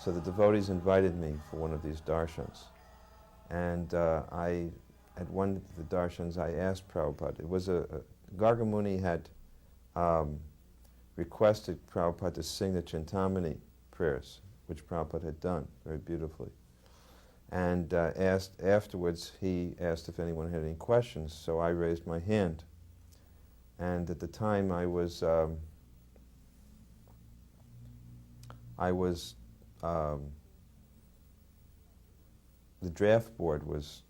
So the devotees invited me for one of these darshans. And at one of the darshans, I asked Prabhupada, it was Gargamuni had requested Prabhupada to sing the Chintamani prayers, which Prabhupada had done very beautifully. And afterwards, he asked if anyone had any questions, so I raised my hand. And at the time, the draft board was,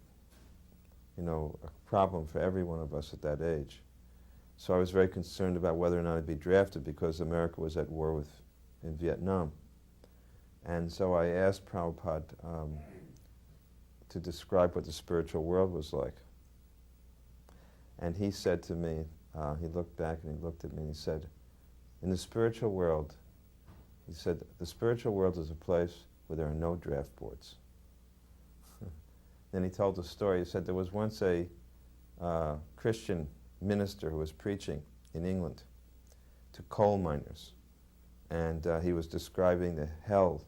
a problem for every one of us at that age. So I was very concerned about whether or not I'd be drafted because America was at war in Vietnam. And so I asked Prabhupada to describe what the spiritual world was like. And he said to me, he looked back and he looked at me and he said, in the spiritual world, he said, the spiritual world is a place where there are no draft boards. Then he told a story. He said there was once a Christian minister who was preaching in England to coal miners. And he was describing the hell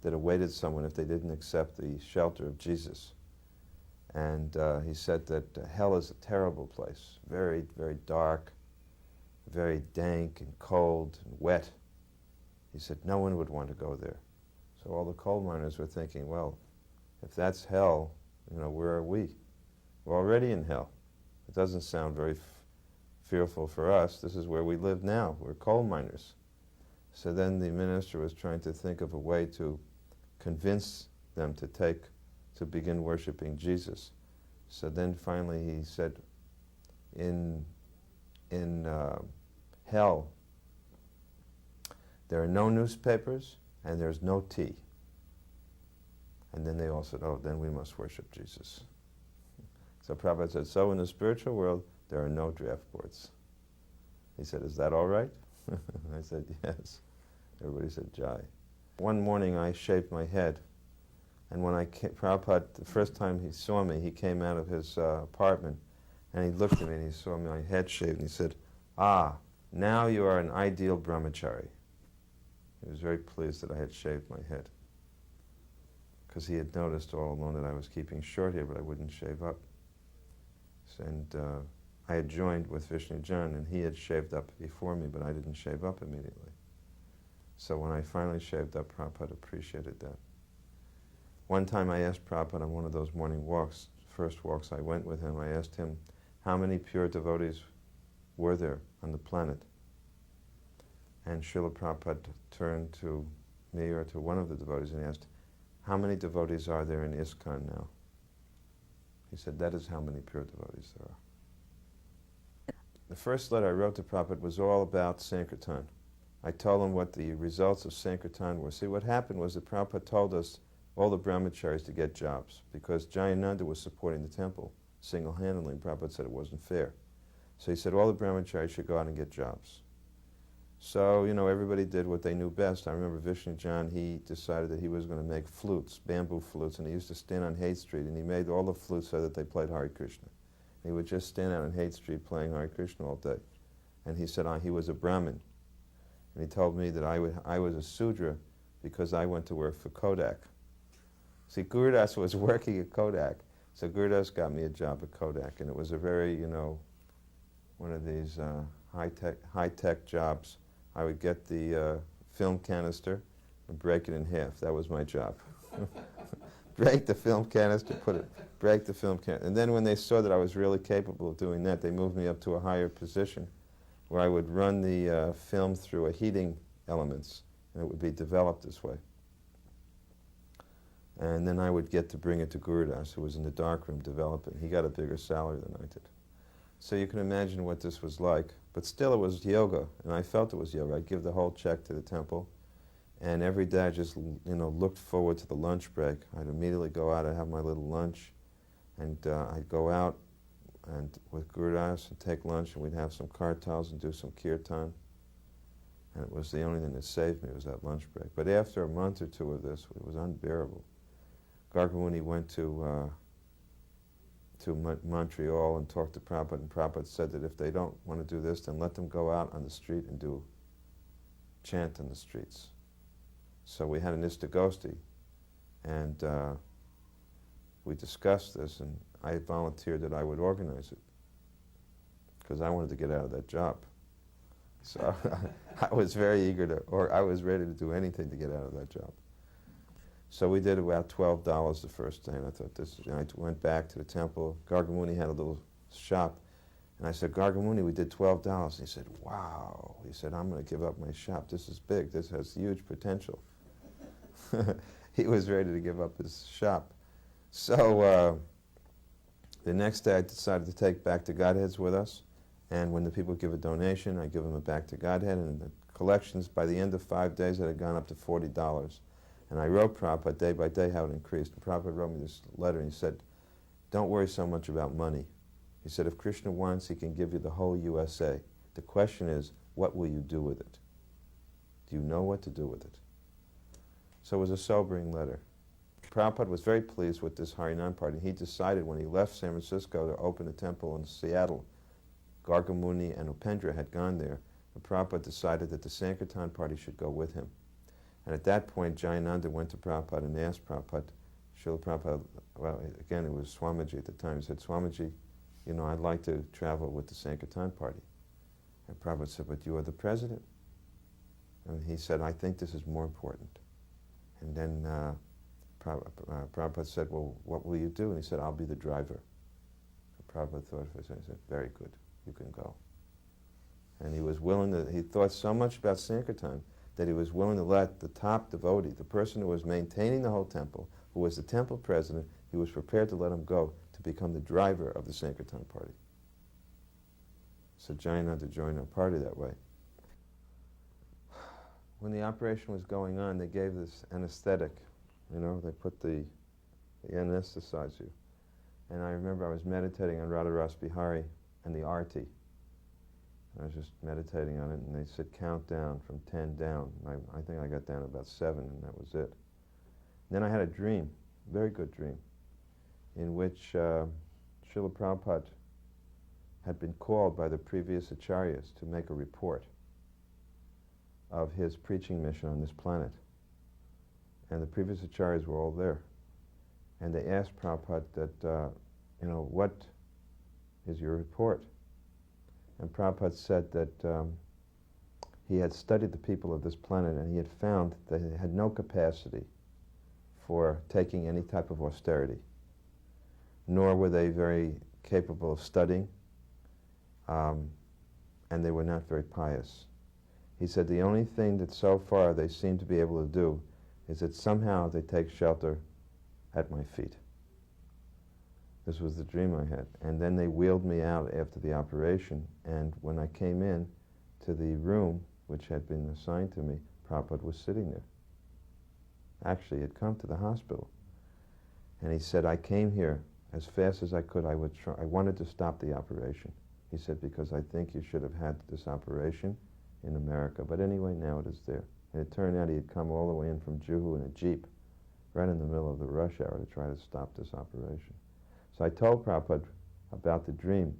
that awaited someone if they didn't accept the shelter of Jesus. And he said that hell is a terrible place, very, very dark, very dank and cold and wet. He said no one would want to go there. So all the coal miners were thinking, well, if that's hell, where are we? We're already in hell. It doesn't sound very fearful for us. This is where we live now. We're coal miners. So then the minister was trying to think of a way to convince them to begin worshiping Jesus. So then finally he said, in hell, there are no newspapers and there's no tea. And then they all said, oh, then we must worship Jesus. So Prabhupada said, so in the spiritual world, there are no draft boards. He said, is that all right? I said, yes. Everybody said, Jai. One morning I shaved my head, and when Prabhupada, the first time he saw me, he came out of his apartment, and he looked at me and he saw my head shaved, and he said, now you are an ideal brahmachari. He was very pleased that I had shaved my head, because he had noticed all along that I was keeping short hair, but I wouldn't shave up. And I had joined with Vishnu Jan, and he had shaved up before me, but I didn't shave up immediately. So when I finally shaved up, Prabhupada appreciated that. One time I asked Prabhupada on one of those morning walks, first walks I went with him, I asked him how many pure devotees were there on the planet. And Srila Prabhupada turned to me or to one of the devotees and asked, how many devotees are there in ISKCON now? He said, that is how many pure devotees there are. The first letter I wrote to Prabhupada was all about Sankirtan. I told him what the results of Sankirtan were. See, what happened was that Prabhupada told us, all the brahmacharis, to get jobs, because Jayananda was supporting the temple single-handedly, and Prabhupada said it wasn't fair. So he said all the brahmacharis should go out and get jobs. So, everybody did what they knew best. I remember Vishnu Jan, he decided that he was going to make flutes, bamboo flutes, and he used to stand on Haight Street, and he made all the flutes so that they played Hare Krishna. And he would just stand out on Haight Street playing Hare Krishna all day. And he said he was a Brahmin. And he told me that I was a Sudra because I went to work for Kodak. See, Gurudas was working at Kodak, so Gurudas got me a job at Kodak, and it was a very, one of these high-tech jobs. I would get the film canister and break it in half. That was my job. Break the film canister, break the film canister. And then when they saw that I was really capable of doing that, they moved me up to a higher position where I would run the film through a heating elements, and it would be developed this way. And then I would get to bring it to Gurudas, who was in the darkroom developing. He got a bigger salary than I did. So you can imagine what this was like. But still, it was yoga, and I felt it was yoga. I'd give the whole check to the temple, and every day I just, looked forward to the lunch break. I'd immediately go out, I'd have my little lunch, and I'd go out and with Gurudas and take lunch, and we'd have some kartals and do some kirtan. And it was the only thing that saved me, was that lunch break. But after a month or two of this, it was unbearable. Gargamuni went to Montreal and talked to Prabhupada, and Prabhupada said that if they don't want to do this, then let them go out on the street and chant in the streets. So we had an istagosti, and we discussed this, and I volunteered that I would organize it, because I wanted to get out of that job. So I was very eager to, or I was ready to do anything to get out of that job. So we did about $12 the first day, and I thought this, and I went back to the temple. Gargamuni had a little shop, and I said, Gargamuni, we did $12. And he said, wow. He said, I'm going to give up my shop. This is big. This has huge potential. He was ready to give up his shop. So the next day I decided to take Back to Godheads with us, and when the people give a donation, I give them a Back to Godhead, and the collections, by the end of 5 days, it had gone up to $40. And I wrote Prabhupada day by day how it increased. And Prabhupada wrote me this letter, and he said, don't worry so much about money. He said, if Krishna wants, he can give you the whole USA. The question is, what will you do with it? Do you know what to do with it? So it was a sobering letter. Prabhupada was very pleased with this Harinam party. He decided when he left San Francisco to open a temple in Seattle, Gargamuni and Upendra had gone there, and Prabhupada decided that the Sankirtan party should go with him. And at that point, Jayananda went to Prabhupada and asked Prabhupada, Srila Prabhupada, well, again, it was Swamiji at the time, he said, Swamiji, you know, I'd like to travel with the Sankirtan party. And Prabhupada said, but you are the president. And he said, I think this is more important. And then Prabhupada said, well, what will you do? And he said, I'll be the driver. And Prabhupada thought for a second, he said, very good, you can go. And he was willing to, he thought so much about Sankirtan that he was willing to let the top devotee, the person who was maintaining the whole temple, who was the temple president, he was prepared to let him go to become the driver of the Sankirtan party. So Jayananda joined our party that way. When the operation was going on, they gave this anesthetic. You know, they put they anesthetize you. And I remember I was meditating on Radha Ras Bihari and the Arti. I was just meditating on it, and they said count down from 10 down. I think I got down to about 7, and that was it. And then I had a dream, a very good dream, in which Srila Prabhupada had been called by the previous acharyas to make a report of his preaching mission on this planet. And the previous acharyas were all there. And they asked Prabhupada that, you know, what is your report? And Prabhupada said that he had studied the people of this planet, and he had found that they had no capacity for taking any type of austerity, nor were they very capable of studying, and they were not very pious. He said the only thing that so far they seem to be able to do is that somehow they take shelter at my feet. This was the dream I had. And then they wheeled me out after the operation, and when I came in to the room which had been assigned to me, Prabhupada was sitting there. Actually, he had come to the hospital. And he said, I came here as fast as I could. I wanted to stop the operation. He said, because I think you should have had this operation in America. But anyway, now it is there. And it turned out he had come all the way in from Juhu in a jeep, right in the middle of the rush hour, to try to stop this operation. So I told Prabhupada about the dream,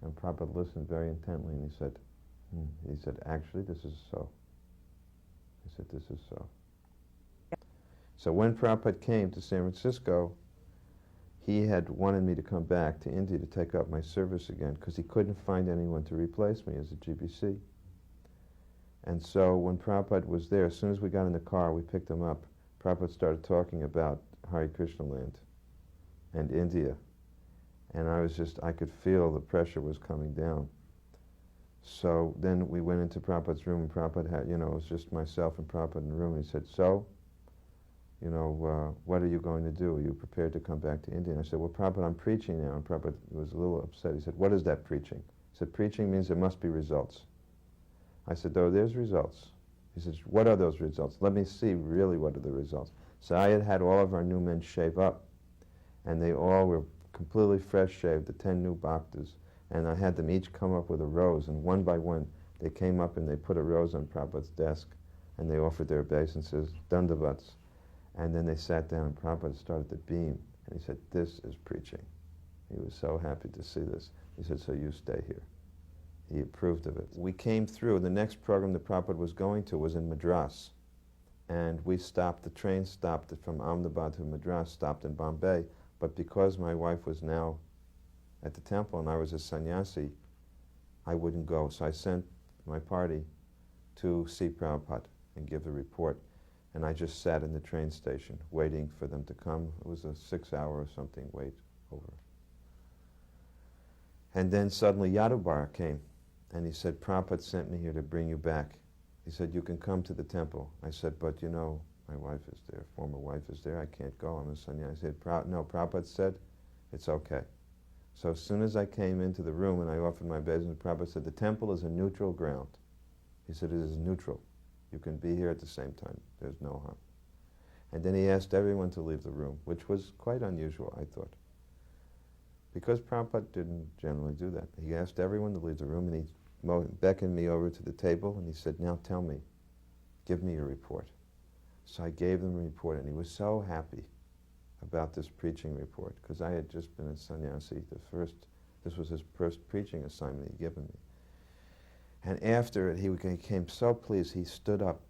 and Prabhupada listened very intently, and he said, actually, this is so. He said, this is so. So when Prabhupada came to San Francisco, he had wanted me to come back to India to take up my service again, because he couldn't find anyone to replace me as a GBC. And so when Prabhupada was there, as soon as we got in the car, we picked him up, Prabhupada started talking about Hare Krishna land and India. And I could feel the pressure was coming down. So then we went into Prabhupada's room, and Prabhupada had, you know, it was just myself and Prabhupada in the room. He said, so, you know, what are you going to do? Are you prepared to come back to India? And I said, well, Prabhupada, I'm preaching now. And Prabhupada was a little upset. He said, what is that preaching? He said, preaching means there must be results. I said, oh, there's results. He says, what are those results? Let me see really what are the results. So I had all of our new men shave up, and they all were completely fresh shaved, the 10 new bhaktas, and I had them each come up with a rose, and one by one they came up and they put a rose on Prabhupada's desk, and they offered their obeisances, dandavats, and then they sat down, and Prabhupada started to beam, and he said, this is preaching. He was so happy to see this. He said, so you stay here. He approved of it. We came through. The next program that Prabhupada was going to was in Madras, and we stopped, the train stopped from Ahmedabad to Madras, stopped in Bombay, but because my wife was now at the temple and I was a sannyasi, I wouldn't go. So I sent my party to see Prabhupada and give a report. And I just sat in the train station waiting for them to come. It was a 6-hour or something wait over. And then suddenly Yadubar came, and he said, Prabhupada sent me here to bring you back. He said, you can come to the temple. I said, but you know, my wife is there, former wife is there, I can't go, I'm a sannyasi. I said, no, Prabhupada said, it's okay. So as soon as I came into the room and I offered my obeisance, Prabhupada said, the temple is a neutral ground. He said, it is neutral. You can be here at the same time. There's no harm. And then he asked everyone to leave the room, which was quite unusual, I thought. Because Prabhupada didn't generally do that. He asked everyone to leave the room, and he beckoned me over to the table, and he said, now tell me, give me your report. So I gave him a report, and he was so happy about this preaching report, because I had just been a sannyasi. This was his first preaching assignment he'd given me. And after it, he became so pleased, he stood up.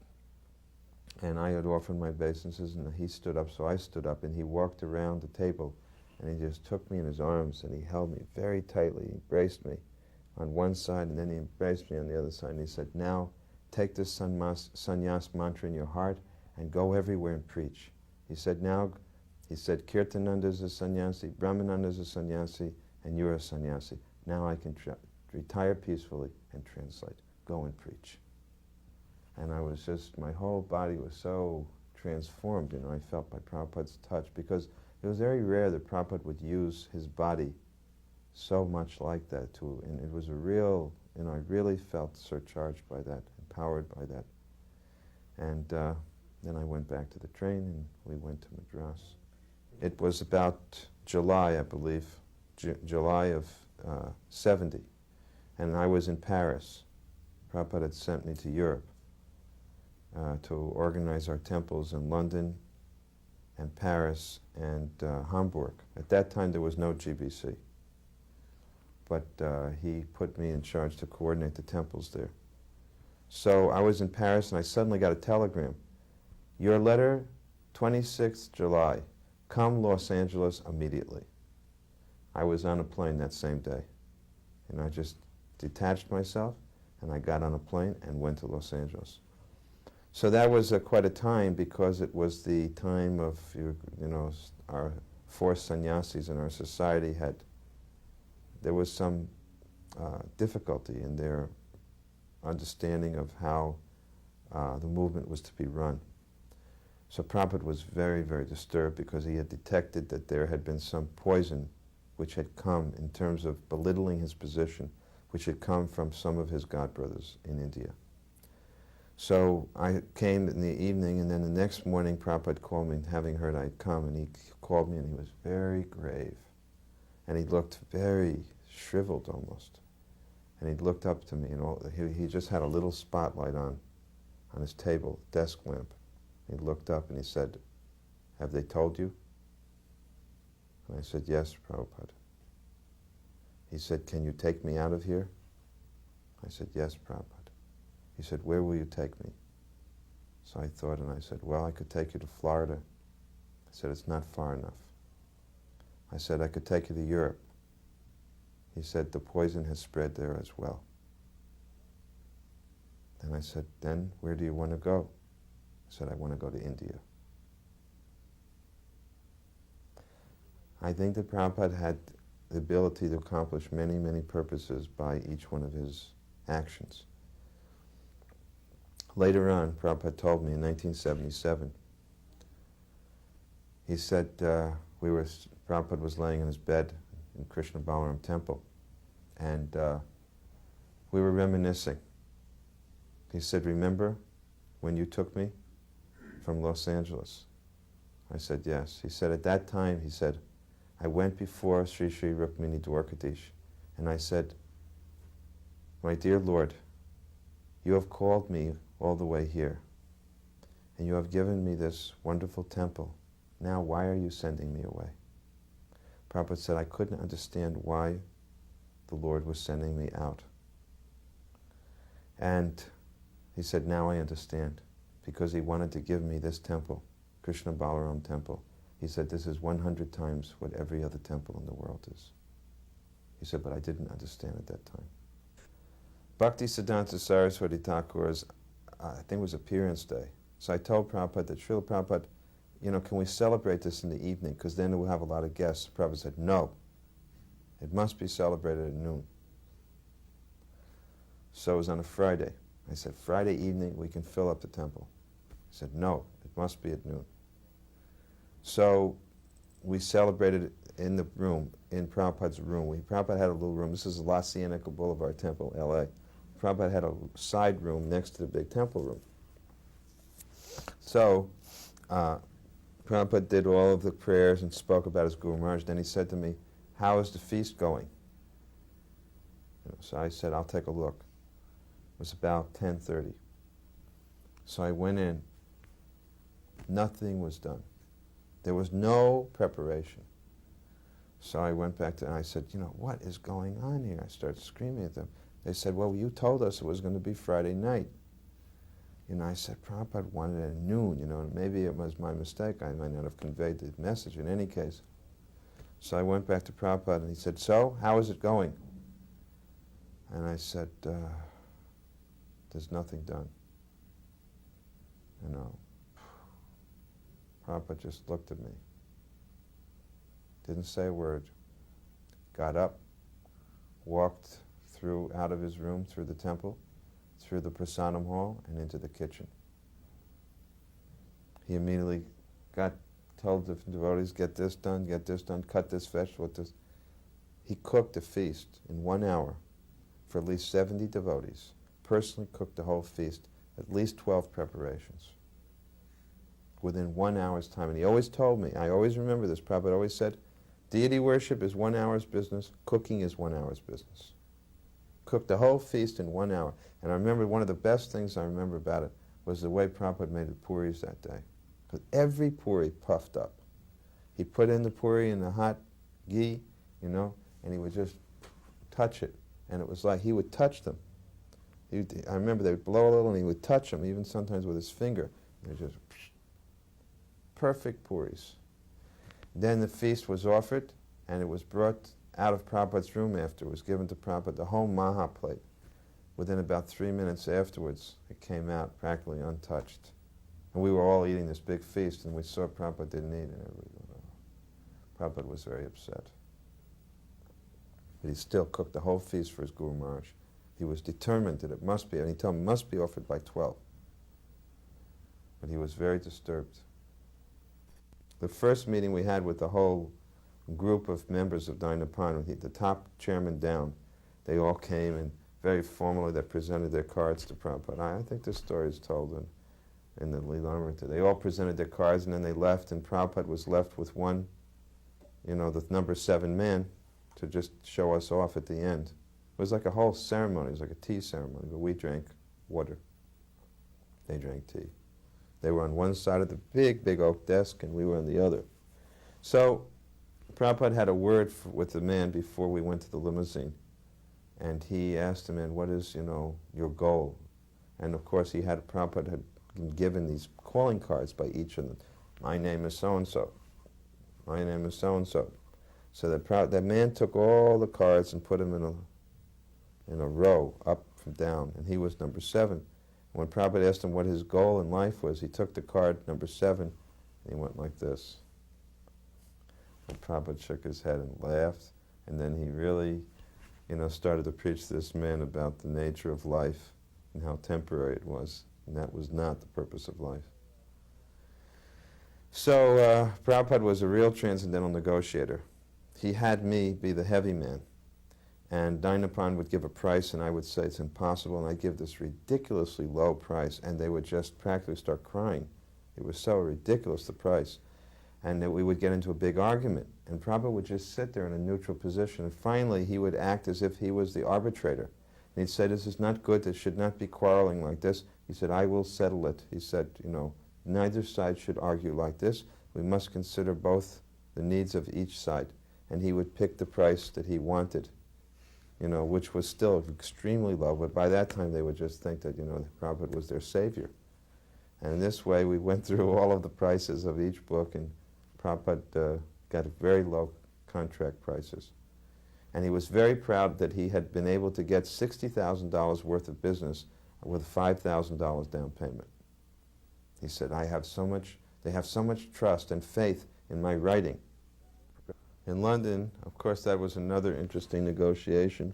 And I had offered my obeisances, and he stood up, so I stood up, and he walked around the table, and he just took me in his arms, and he held me very tightly. He embraced me on one side, and then he embraced me on the other side, and he said, now take this sannyas mantra in your heart and go everywhere and preach. He said, Kirtananda is a sannyasi, Brahmananda is a sannyasi, and you're a sannyasi. Now I can retire peacefully and translate. Go and preach. And I was just, my whole body was so transformed, I felt by Prabhupada's touch, because it was very rare that Prabhupada would use his body so much like that and it was a real, I really felt surcharged by that, empowered by that. And then I went back to the train and we went to Madras. It was about July, I believe, July of 70. And I was in Paris. Prabhupada had sent me to Europe to organize our temples in London and Paris and Hamburg. At that time there was no GBC. But he put me in charge to coordinate the temples there. So I was in Paris and I suddenly got a telegram. Your letter, 26th July. Come Los Angeles immediately. I was on a plane that same day. And I just detached myself and I got on a plane and went to Los Angeles. So that was quite a time, because it was the time of, our forced sannyasis in our society there was some difficulty in their understanding of how the movement was to be run. So Prabhupada was very, very disturbed, because he had detected that there had been some poison which had come in terms of belittling his position, which had come from some of his godbrothers in India. So I came in the evening, and then the next morning Prabhupada called me, having heard I'd come, and he called me and he was very grave. And he looked very shriveled almost. And he looked up to me, and he just had a little spotlight on his table, desk lamp. He looked up and he said, have they told you? And I said, yes, Prabhupada. He said, can you take me out of here? I said, yes, Prabhupada. He said, where will you take me? So I thought, and I said, well, I could take you to Florida. I said, it's not far enough. I said, I could take you to Europe. He said, the poison has spread there as well. Then I said, then where do you want to go? I said, I want to go to India. I think that Prabhupada had the ability to accomplish many, many purposes by each one of his actions. Later on, Prabhupada told me in 1977, he said, Prabhupada was laying in his bed in Krishna Balaram Temple, and we were reminiscing. He said, remember when you took me from Los Angeles? I said, yes. He said, at that time, he said, I went before Sri Sri Rukmini Dwarkadish, and I said, my dear Lord, you have called me all the way here, and you have given me this wonderful temple. Now why are you sending me away? Prabhupada said, I couldn't understand why the Lord was sending me out. And he said, now I understand, because he wanted to give me this temple, Krishna Balaram temple. He said, this is 100 times what every other temple in the world is. He said, but I didn't understand at that time. Bhakti Siddhanta Saraswati Thakur's, I think it was appearance day. So I told Prabhupada that, Srila Prabhupada, can we celebrate this in the evening? Because then we'll have a lot of guests. Prabhupada said, no. It must be celebrated at noon. So it was on a Friday. I said, Friday evening, we can fill up the temple. He said, no, it must be at noon. So we celebrated it in the room, in Prabhupada's room. Prabhupada had a little room. This is La Cienega Boulevard Temple, L.A. Prabhupada had a side room next to the big temple room. So Prabhupada did all of the prayers and spoke about his Guru Maharaj. Then he said to me, how is the feast going? So I said, I'll take a look. It was about 10:30. So I went in. Nothing was done. There was no preparation. So I went back and I said, what is going on here? I started screaming at them. They said, well, you told us it was going to be Friday night. I said, Prabhupada wanted it at noon, and maybe it was my mistake. I might not have conveyed the message in any case. So I went back to Prabhupada and he said, so, how is it going? And I said, there's nothing done. Prabhupada just looked at me. Didn't say a word. Got up, walked out of his room, through the temple, through the prasadam hall, and into the kitchen. He immediately told the devotees, get this done, cut this vegetable, this. He cooked a feast in 1 hour for at least 70 devotees. Personally cooked the whole feast, at least 12 preparations, within 1 hour's time. And he always told me, I always remember this, Prabhupada always said, deity worship is 1 hour's business, cooking is 1 hour's business. Cooked the whole feast in 1 hour. And I remember one of the best things I remember about it was the way Prabhupada made the puris that day. Because every puri puffed up. He put in the puri in the hot ghee, and he would just touch it. And it was like he would touch them. I remember they would blow a little and he would touch them, even sometimes with his finger. They just perfect puris. Then the feast was offered, and it was brought out of Prabhupada's room after. It was given to Prabhupada, the whole Maha plate. Within about 3 minutes afterwards, it came out practically untouched. And we were all eating this big feast, and we saw Prabhupada didn't eat it. Prabhupada was very upset. But he still cooked the whole feast for his Guru Maharaj. He was determined that it must be, and he told him it must be offered by 12. But he was very disturbed. The first meeting we had with the whole group of members of Dinapan, the top chairman down, they all came and very formally they presented their cards to Prabhupada. I think this story is told in the Lilamrita. They all presented their cards and then they left, and Prabhupada was left with one, the number 7 man to just show us off at the end. It was like a whole ceremony. It was like a tea ceremony, but we drank water. They drank tea. They were on one side of the big, big oak desk, and we were on the other. So Prabhupada had a word with the man before we went to the limousine, and he asked the man, what is, your goal? And of course Prabhupada had been given these calling cards by each of them. My name is so-and-so. My name is so-and-so. So that man took all the cards and put them in a row, up and down, and he was number 7. When Prabhupada asked him what his goal in life was, he took the card number 7, and he went like this. And Prabhupada shook his head and laughed, and then he really, started to preach to this man about the nature of life and how temporary it was, and that was not the purpose of life. So Prabhupada was a real transcendental negotiator. He had me be the heavy man, and Dinapan would give a price, and I would say it's impossible, and I'd give this ridiculously low price, and they would just practically start crying. It was so ridiculous, the price. And that we would get into a big argument, and Prabhupada would just sit there in a neutral position, and finally he would act as if he was the arbitrator. And he'd say, this is not good, this should not be quarreling like this. He said, I will settle it. He said, neither side should argue like this. We must consider both the needs of each side. And he would pick the price that he wanted, which was still extremely low, but by that time they would just think that, Prabhupada was their savior. And in this way, we went through all of the prices of each book, and Prabhupada got very low contract prices. And he was very proud that he had been able to get $60,000 worth of business with $5,000 down payment. He said, they have so much trust and faith in my writing. In London, of course, that was another interesting negotiation.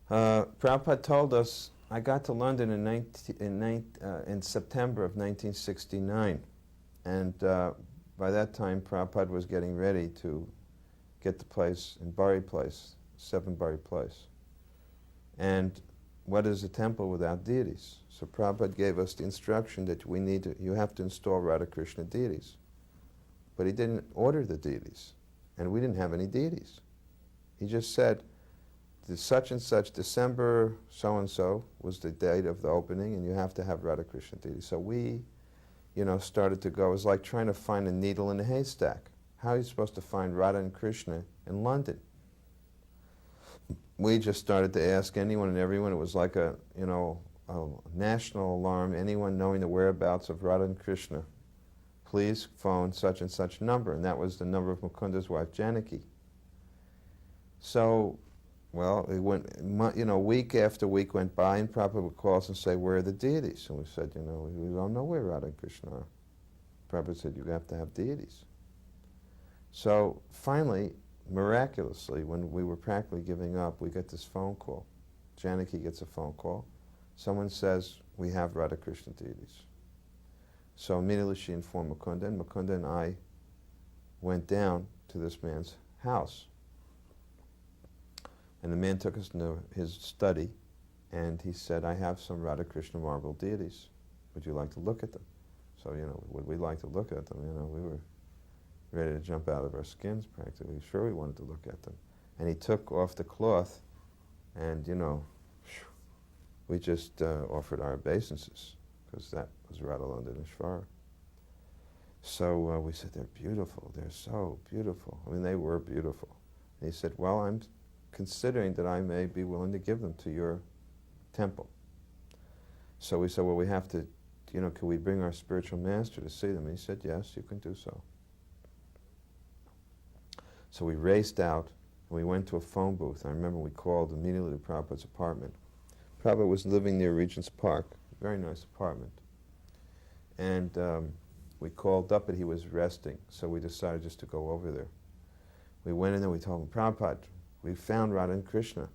Prabhupada told us, I got to London in September of 1969, and by that time Prabhupada was getting ready to get the place in Bury Place, 7 Bury Place. And what is a temple without deities? So Prabhupada gave us the instruction that you have to install Radha Krishna deities. But he didn't order the deities, and we didn't have any deities. He just said, such and such, December so-and-so was the date of the opening, and you have to have Radha Krishna deities. So we, started to go. It was like trying to find a needle in a haystack. How are you supposed to find Radha and Krishna in London? We just started to ask anyone and everyone. It was like a national alarm. Anyone knowing the whereabouts of Radha and Krishna, please phone such and such number. And that was the number of Mukunda's wife, Janaki. So, well, it went, week after week went by, and Prabhupada would call us and say, where are the deities? And we said, we don't know where Radha and Krishna are. Prabhupada said, you have to have deities. So finally, miraculously, when we were practically giving up, we get this phone call. Janaki gets a phone call. Someone says, we have Radha Krishna deities. So immediately she informed Mukunda, and Mukunda and I went down to this man's house. And the man took us into his study, and he said, I have some Radha Krishna marble deities. Would you like to look at them? So, would we like to look at them? We were ready to jump out of our skins, practically. Sure, we wanted to look at them. And he took off the cloth, and, we just offered our obeisances, because that was Radha Ishvara. So we said, they're beautiful. They're so beautiful. I mean, they were beautiful. And he said, well, I'm considering that I may be willing to give them to your temple. So we said, well, we have to, can we bring our spiritual master to see them? And he said, yes, you can do so. So we raced out, and we went to a phone booth. I remember we called immediately to Prabhupada's apartment. Prabhupada was living near Regent's Park, a very nice apartment. And we called up, but he was resting, so we decided just to go over there. We went in there, we told him, Prabhupada, we found Radha and Krishna.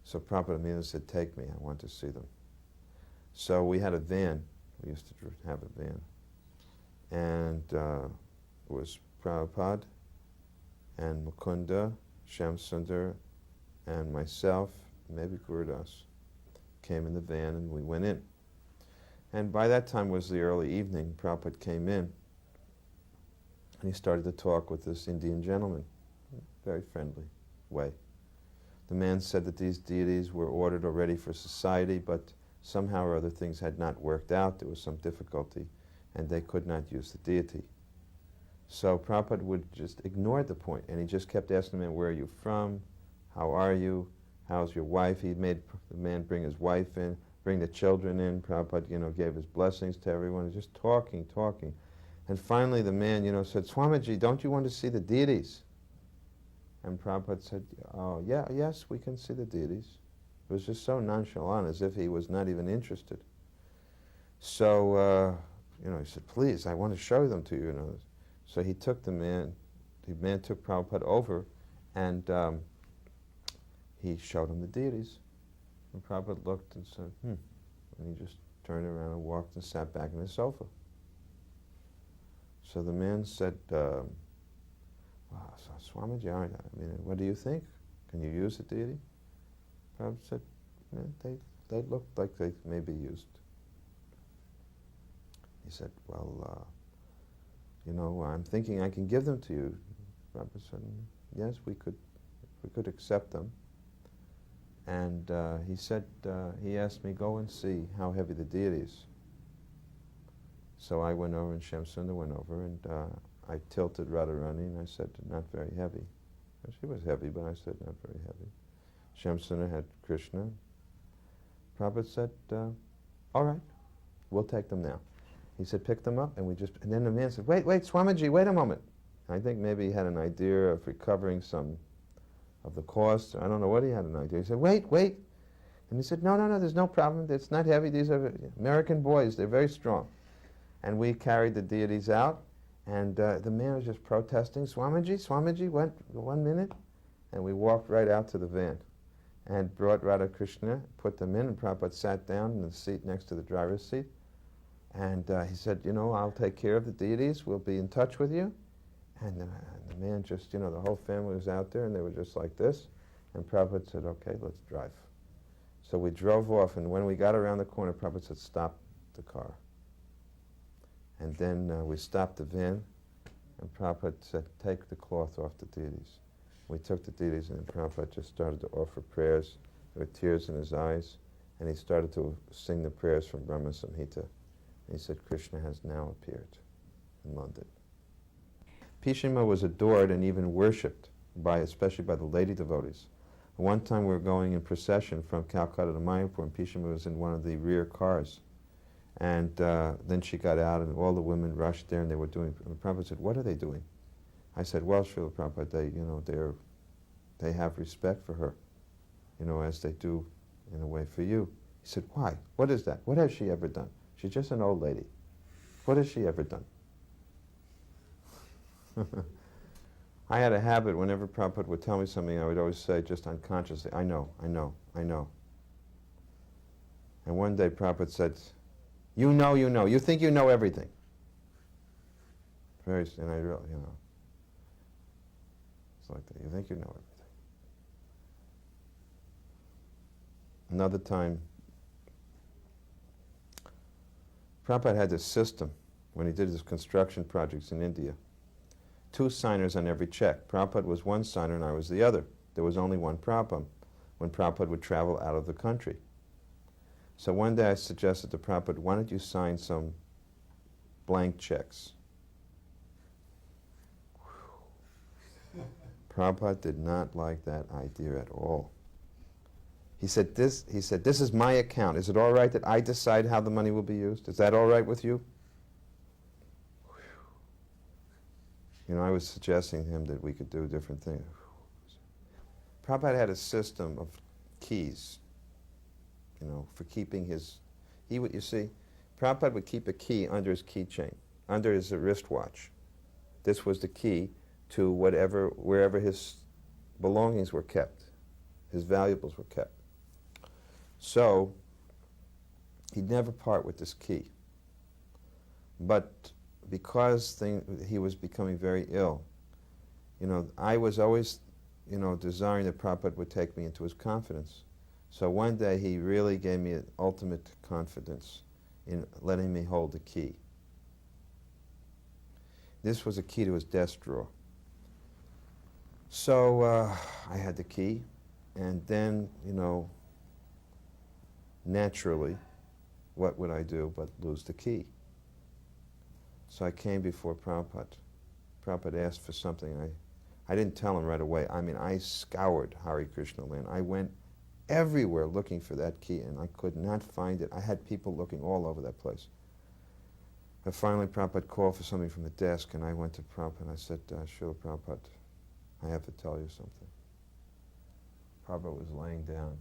So Prabhupada immediately said, take me, I want to see them. So we had a van. We used to have a van. And it was Prabhupada and Mukunda, Shamsundar, and myself, maybe Gurudas, came in the van, and we went in. And by that time was the early evening. Prabhupada came in, and he started to talk with this Indian gentleman, very friendly way. The man said that these deities were ordered already for society, but somehow or other things had not worked out. There was some difficulty, and they could not use the deity. So Prabhupada would just ignore the point, and he just kept asking the man, where are you from? How are you? How's your wife? He made the man bring his wife in, bring the children in. Prabhupada, gave his blessings to everyone, just talking. And finally the man, said, Swamiji, don't you want to see the deities? And Prabhupada said, oh, yes, we can see the deities. It was just so nonchalant, as if he was not even interested. So, he said, please, I want to show them to you. So he took the man took Prabhupada over, and he showed him the deities. And Prabhupada looked and said, And he just turned around and walked and sat back on his sofa. So the man said, Swamiji, what do you think? Can you use the deity? Prabhupada said, they looked like they may be used. He said, well, I'm thinking I can give them to you. Prabhupada said, yes, we could accept them. And he said, he asked me, go and see how heavy the deity is. So I went over, and Shamsundar went over, and I tilted Radharani, and I said, not very heavy. And she was heavy, but I said, not very heavy. Shamsundar had Krishna. Prabhupada said, all right, we'll take them now. He said, pick them up, and then the man said, wait, Swamiji, wait a moment. I think maybe he had an idea of recovering some of the cost. I don't know what he had an idea. He said, wait. And he said, no, there's no problem. It's not heavy. These are American boys. They're very strong. And we carried the deities out, and the man was just protesting, Swamiji, one minute. And we walked right out to the van and brought Radha Krishna, put them in, and Prabhupada sat down in the seat next to the driver's seat. And he said, I'll take care of the deities. We'll be in touch with you. And the man just, the whole family was out there, and they were just like this. And Prabhupada said, okay, let's drive. So we drove off, and when we got around the corner, Prabhupada said, stop the car. And then we stopped the van, and Prabhupada said, take the cloth off the deities. We took the deities, and Prabhupada just started to offer prayers. There were tears in his eyes, and he started to sing the prayers from Brahma Samhita. And he said, Krishna has now appeared in London. Pishima was adored and even worshipped, especially by the lady devotees. One time we were going in procession from Calcutta to Mayapur, and Pishima was in one of the rear cars. And then she got out, and all the women rushed there, and they were doing. And Prabhupada said, "What are they doing?" I said, "Well, Srila Prabhupada, they have respect for her, as they do, in a way, for you." He said, "Why? What is that? What has she ever done? She's just an old lady. What has she ever done?" I had a habit, whenever Prabhupada would tell me something, I would always say, just unconsciously, I know. And one day Prabhupada said, you know. You think you know everything. And I really, it's like that. You think you know everything. Another time, Prabhupada had this system when he did his construction projects in India. 2 signers on every check. Prabhupada was one signer and I was the other. There was only one problem when Prabhupada would travel out of the country. So one day I suggested to Prabhupada, why don't you sign some blank checks? Prabhupada did not like that idea at all. He said, this is my account. Is it all right that I decide how the money will be used? Is that all right with you? I was suggesting to him that we could do different things. Prabhupada had a system of keys, for keeping his... Prabhupada would keep a key under his keychain, under his wristwatch. This was the key to wherever his belongings were kept, his valuables were kept. So, he'd never part with this key. But because he was becoming very ill, I was always, desiring that Prabhupada would take me into his confidence. So one day he really gave me an ultimate confidence in letting me hold the key. This was a key to his desk drawer. So I had the key, and then, naturally, what would I do but lose the key? So I came before Prabhupada. Prabhupada asked for something. I didn't tell him right away. I scoured Hare Krishna land. I went everywhere looking for that key, and I could not find it. I had people looking all over that place. But finally, Prabhupada called for something from the desk, and I went to Prabhupada, and I said, Srila Prabhupada, I have to tell you something. Prabhupada was laying down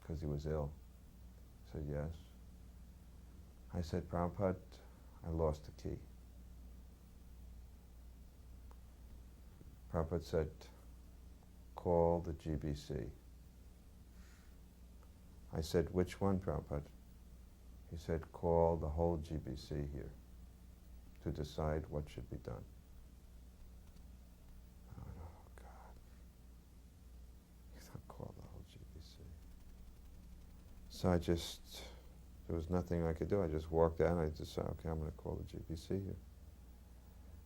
because he was ill. I said, yes. I said, Prabhupada, I lost the key. Prabhupada said, call the GBC. I said, which one, Prabhupada? He said, call the whole GBC here to decide what should be done. Oh, God. He said, call the whole GBC. So there was nothing I could do. I just walked out and I decided, okay, I'm going to call the GBC here.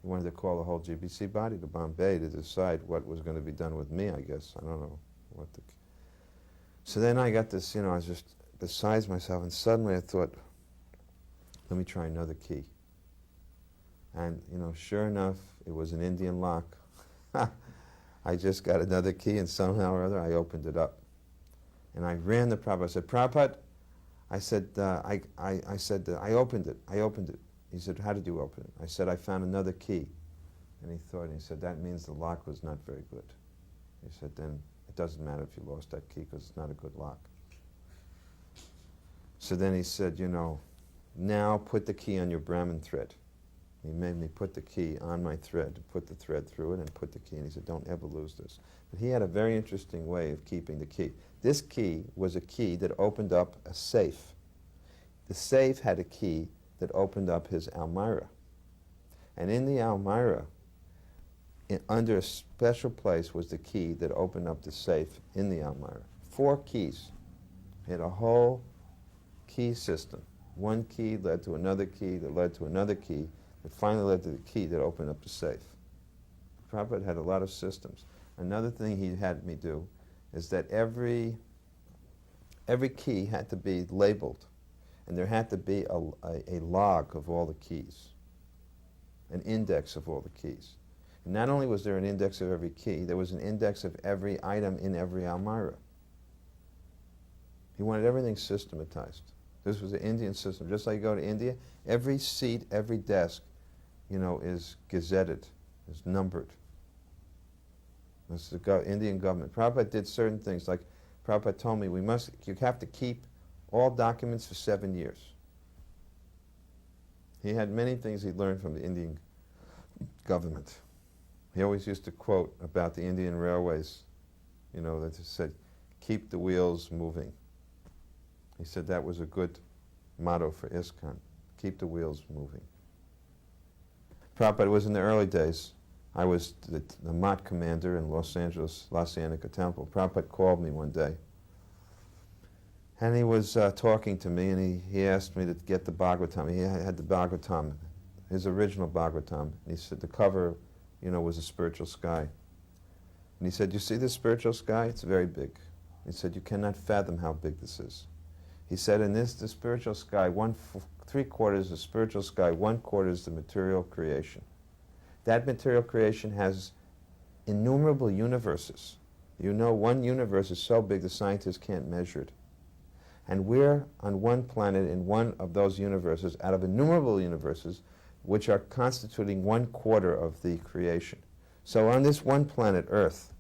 He wanted to call the whole GBC body to Bombay to decide what was going to be done with me, I guess. I don't know what the... So then I got this, I was just besides myself, and suddenly I thought, let me try another key. And, sure enough, it was an Indian lock. I just got another key, and somehow or other I opened it up. And I ran to Prabhupada. I said, Prabhupada, I said, I said, I opened it. He said, how did you open it? I said, I found another key. And he thought, and he said, that means the lock was not very good. He said, then it doesn't matter if you lost that key because it's not a good lock. So then he said, you know, now put the key on your Brahmin thread. He made me put the key on my thread, put the thread through it and put the key, and he said, don't ever lose this. But he had a very interesting way of keeping the key. This key was a key that opened up a safe. The safe had a key that opened up his Almirah. And in the Almirah, under a special place was the key that opened up the safe in the Almirah. 4 keys. He had a whole key system. One key led to another key that led to another key that finally led to the key that opened up the safe. Prabhupada had a lot of systems. Another thing he had me do is that every key had to be labeled, and there had to be a log of all the keys, an index of all the keys. And not only was there an index of every key, there was an index of every item in every Almirah. He wanted everything systematized. This was an Indian system. Just like you go to India, every seat, every desk, you know, is gazetted, is numbered. This is the Indian government. Prabhupada did certain things, like Prabhupada told me, you have to keep all documents for 7 years. He had many things he learned from the Indian government. He always used to quote about the Indian railways, you know, that said, keep the wheels moving. He said that was a good motto for ISKCON, keep the wheels moving. Prabhupada was in the early days. I was the Mat commander in Los Angeles, La Cienega Temple. Prabhupada called me one day, and he was talking to me, and he asked me to get the Bhagavatam. He had the Bhagavatam, his original Bhagavatam. And he said the cover, you know, was a spiritual sky. And he said, you see this spiritual sky? It's very big. He said, you cannot fathom how big this is. He said, in this, the spiritual sky, 3/4 is the spiritual sky, 1/4 is the material creation. That material creation has innumerable universes. You know, one universe is so big the scientists can't measure it. And we're on one planet in one of those universes out of innumerable universes which are constituting 1/4 of the creation. So on this one planet, Earth,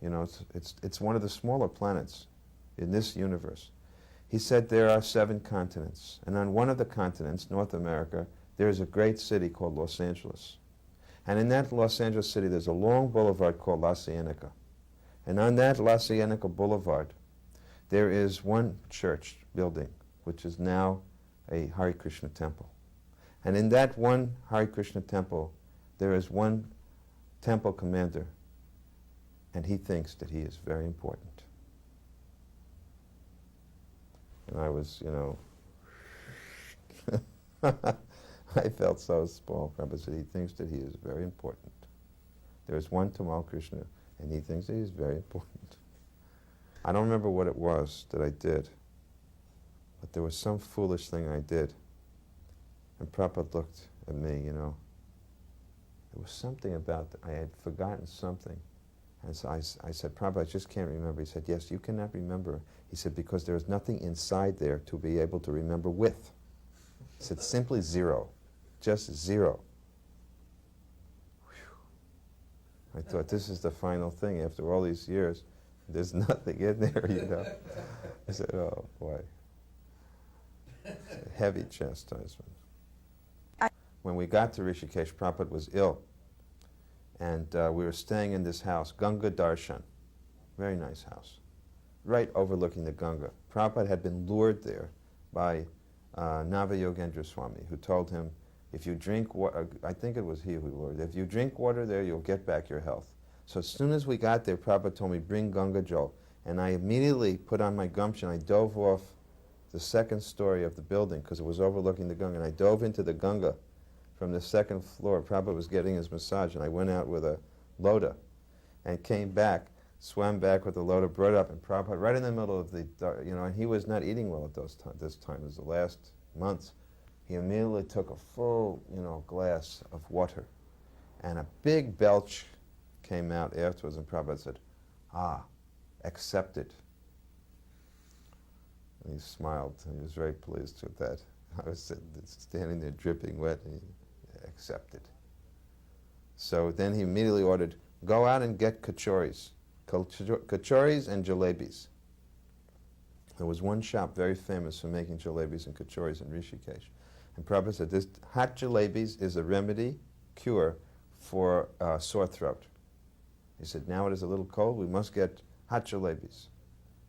you know, it's one of the smaller planets in this universe. He said there are 7 continents, and on one of the continents, North America, there is a great city called Los Angeles. And in that Los Angeles city, there's a long boulevard called La Cienega. And on that La Cienega boulevard, there is one church building, which is now a Hare Krishna temple. And in that one Hare Krishna temple, there is one temple commander, and he thinks that he is very important. And I was, you know, I felt so small. Prabhupada said he thinks that he is very important. There is one Tamal Krishna, and he thinks that he is very important. I don't remember what it was that I did, but there was some foolish thing I did. And Prabhupada looked at me, you know. There was something about, I had forgotten something. And so I said, Prabhupada, I just can't remember. He said, yes, you cannot remember. He said, because there is nothing inside there to be able to remember with. He said, simply 0. Just 0. Whew. I thought, this is the final thing. After all these years, there's nothing in there, you know. I said, oh, boy. Heavy chastisement. When we got to Rishikesh, Prabhupada was ill. And we were staying in this house, Ganga Darshan, very nice house, right overlooking the Ganga. Prabhupada had been lured there by Navayogendra Swami, who told him, if you drink water, I think it was he who lured, if you drink water there, you'll get back your health. So as soon as we got there, Prabhupada told me, bring Ganga Jal. And I immediately put on my gumption, I dove off the 2nd story of the building, because it was overlooking the Ganga, and I dove into the Ganga from the 2nd floor. Prabhupada was getting his massage, and I went out with a lota and came back, swam back with the lota, brought it up, and Prabhupada right in the middle of the, you know, and he was not eating well at this time. It was the last months. He immediately took a full, you know, glass of water, and a big belch came out afterwards, and Prabhupada said, accept it. And he smiled, and he was very pleased with that. I was standing there dripping wet, and he accepted. So then he immediately ordered, go out and get kachoris. Kachoris and jalebis. There was one shop very famous for making jalebis and kachoris in Rishikesh. And Prabhupada said, this hot jalebis is a remedy, cure for sore throat. He said, now it is a little cold, we must get hot jalebis.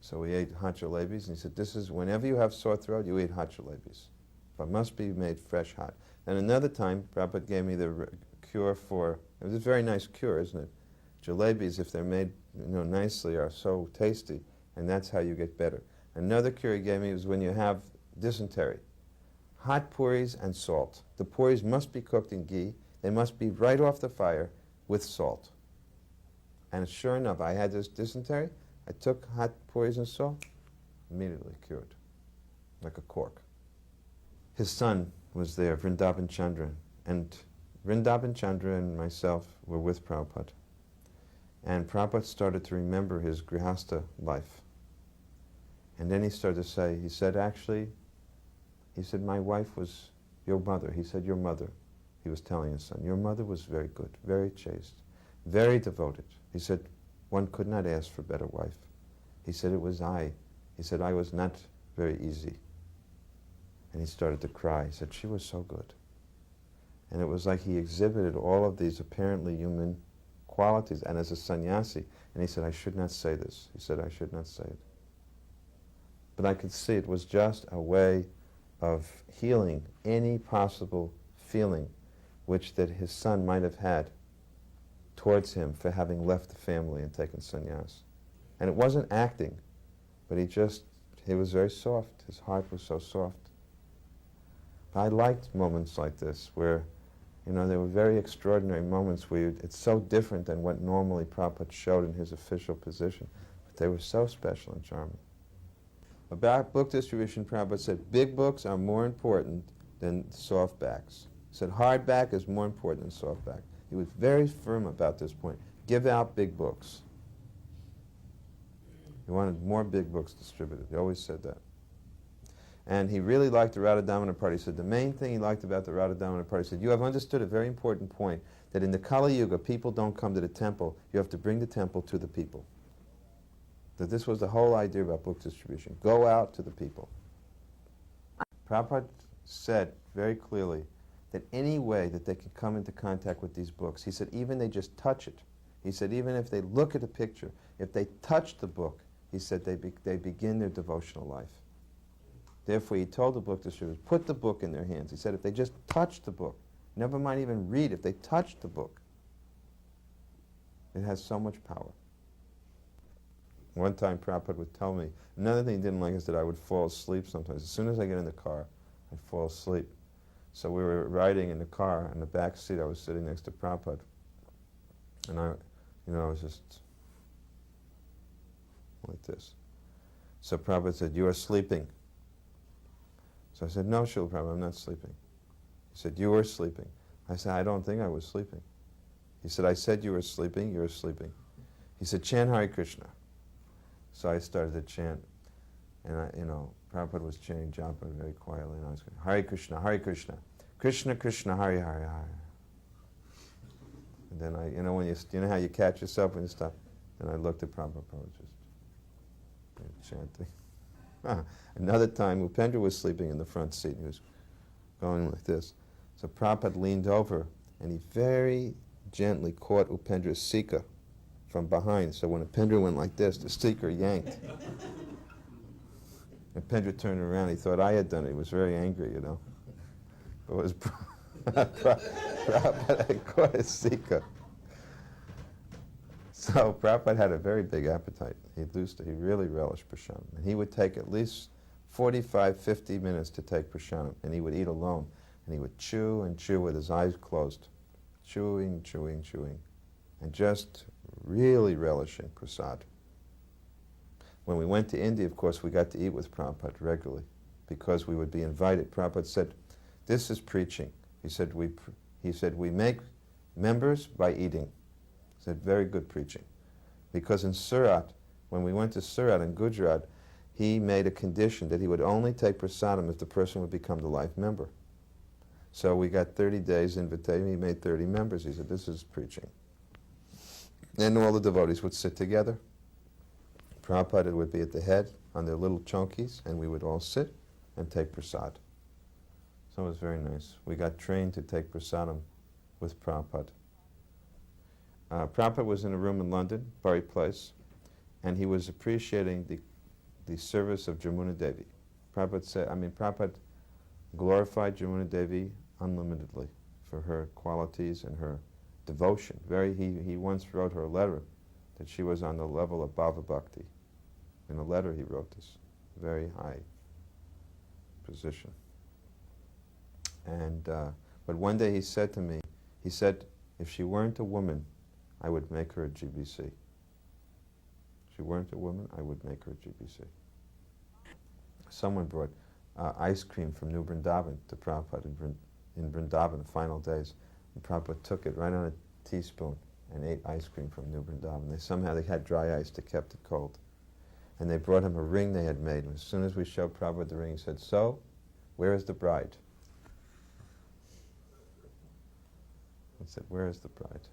So we ate hot jalebis, and he said, this is, whenever you have sore throat, you eat hot jalebis. But must be made fresh hot. And another time, Prabhupada gave me the cure for, it was a very nice cure, isn't it? Jalebis, if they're made nicely, are so tasty, and that's how you get better. Another cure he gave me was when you have dysentery. Hot puris and salt. The puris must be cooked in ghee. They must be right off the fire with salt. And sure enough, I had this dysentery. I took hot puris and salt, immediately cured, like a cork. His son was there, Vrindavan Chandra, and Vrindavan Chandra and myself were with Prabhupada. And Prabhupada started to remember his grihastha life. And then he started to say, he said, actually, he said, my wife was your mother. He said, your mother, he was telling his son, your mother was very good, very chaste, very devoted. He said, one could not ask for a better wife. He said, it was I. He said, I was not very easy. And he started to cry. He said, she was so good. And it was like he exhibited all of these apparently human qualities, and as a sannyasi. And he said, I should not say this. He said, I should not say it. But I could see it was just a way of healing any possible feeling which that his son might have had towards him for having left the family and taken sannyas. And it wasn't acting, but he was very soft. His heart was so soft. I liked moments like this where, there were very extraordinary moments where it's so different than what normally Prabhupada showed in his official position. But they were so special and charming. About book distribution, Prabhupada said, big books are more important than softbacks. He said, hardback is more important than softback. He was very firm about this point. Give out big books. He wanted more big books distributed. He always said that. And he really liked the Radha Damodar party. He said the main thing he liked about the Radha Damodar party, he said, you have understood a very important point, that in the Kali Yuga, people don't come to the temple. You have to bring the temple to the people. That this was the whole idea about book distribution. Go out to the people. Prabhupada said very clearly that any way that they can come into contact with these books, he said even they just touch it. He said even if they look at a picture, if they touch the book, he said they begin their devotional life. Therefore, he told the book distributors, put the book in their hands. He said if they just touch the book, never mind even read, if they touch the book, it has so much power. One time Prabhupada would tell me, another thing he didn't like is that I would fall asleep sometimes. As soon as I get in the car, I'd fall asleep. So we were riding in the car, in the back seat, I was sitting next to Prabhupada. And I was just like this. So Prabhupada said, you are sleeping. So I said, no, Srila Prabhupada, I'm not sleeping. He said, you were sleeping. I said, I don't think I was sleeping. He said, I said you were sleeping, you were sleeping. He said, chant Hare Krishna. So I started to chant, and Prabhupada was chanting japa very quietly, and I was going, Hare Krishna, Krishna Krishna, Hare Hare Hare. And then when you how you catch yourself when you stop? Then I looked at Prabhupada, just chanting. Another time, Upendra was sleeping in the front seat. He was going like this. So Prabhupada leaned over, and he very gently caught Upendra's sika from behind. So when Upendra went like this, the sika yanked. Upendra turned around. He thought I had done it. He was very angry, But it was Prabhupada had caught his sika. So Prabhupada had a very big appetite. He really relished prasadam. And he would take at least 45, 50 minutes to take prasadam. And he would eat alone. And he would chew and chew with his eyes closed. Chewing, chewing, chewing. And just really relishing prasad. When we went to India, of course, we got to eat with Prabhupada regularly because we would be invited. Prabhupada said, this is preaching. He said, we make members by eating. He said, very good preaching. Because in Surat, when we went to Surat in Gujarat, he made a condition that he would only take prasadam if the person would become the life member. So we got 30 days invitation. He made 30 members. He said, this is preaching. And all the devotees would sit together. Prabhupada would be at the head on their little chonkies, and we would all sit and take prasad. So it was very nice. We got trained to take prasadam with Prabhupada. Prabhupada was in a room in London, Bury Place, and he was appreciating the service of Jamuna Devi. Prabhupada glorified Jamuna Devi unlimitedly for her qualities and her devotion. He once wrote her a letter that she was on the level of Bhava Bhakti. In a letter he wrote this, very high position. And but one day he said to me, he said, if she weren't a woman, I would make her a GBC. If she weren't a woman, I would make her a GBC. Someone brought ice cream from New Vrindavan to Prabhupada in Vrindavan, the final days. And Prabhupada took it right on a teaspoon and ate ice cream from New Vrindavan. Somehow they had dry ice that kept it cold. And they brought him a ring they had made. And as soon as we showed Prabhupada the ring, he said, so, where is the bride? He said, where is the bride?